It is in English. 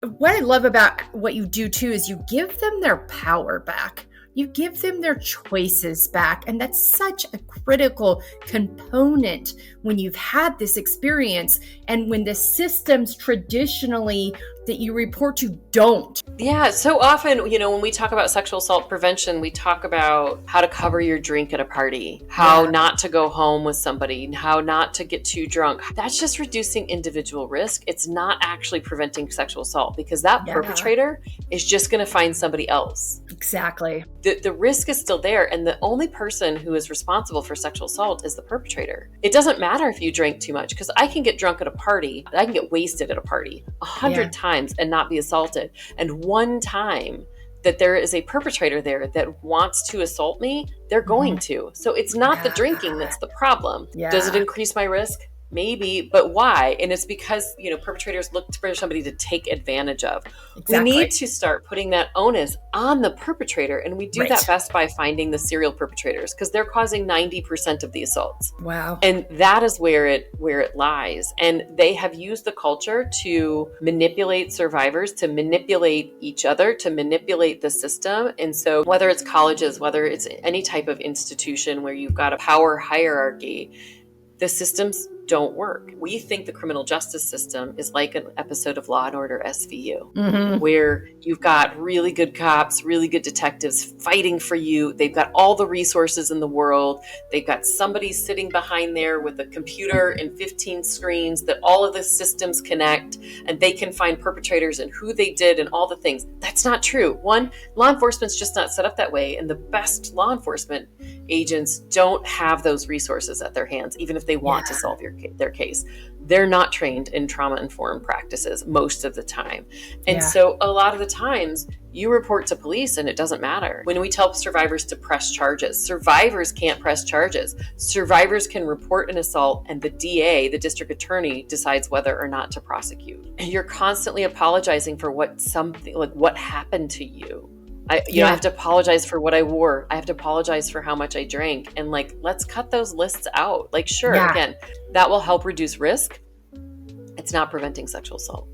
what I love about what you do too is you give them their power back. You give them their choices back. And that's such a critical component when you've had this experience and when the systems traditionally that you report to don't. Yeah, so often, when we talk about sexual assault prevention, we talk about how to cover your drink at a party, how not to go home with somebody, how not to get too drunk. That's just reducing individual risk. It's not actually preventing sexual assault because that perpetrator is just going to find somebody else. Exactly. The risk is still there. And the only person who is responsible for sexual assault is the perpetrator. It doesn't matter if you drink too much because I can get drunk at a party. I can get wasted at a party 100 times and not be assaulted. And one time that there is a perpetrator there that wants to assault me, they're going to. So it's not the drinking that's the problem. Does it increase my risk? Maybe, but why? And it's because, perpetrators look for somebody to take advantage of. We need to start putting that onus on the perpetrator. And we do that best by finding the serial perpetrators because they're causing 90% of the assaults. Wow. And that is where it lies. And they have used the culture to manipulate survivors, to manipulate each other, to manipulate the system. And so whether it's colleges, whether it's any type of institution where you've got a power hierarchy, the systems don't work. We think the criminal justice system is like an episode of Law and Order SVU, where you've got really good cops, really good detectives fighting for you. They've got all the resources in the world. They've got somebody sitting behind there with a computer and 15 screens that all of the systems connect, and they can find perpetrators and who they did and all the things. That's not true. One, law enforcement's just not set up that way, and the best law enforcement agents don't have those resources at their hands, even if they want to solve their case. They're not trained in trauma-informed practices most of the time. And so a lot of the times you report to police and it doesn't matter. When we tell survivors to press charges, survivors can't press charges. Survivors can report an assault and the DA, the district attorney, decides whether or not to prosecute. And you're constantly apologizing for what happened to you. I have to apologize for what I wore. I have to apologize for how much I drank. And let's cut those lists out. Again, that will help reduce risk. It's not preventing sexual assault.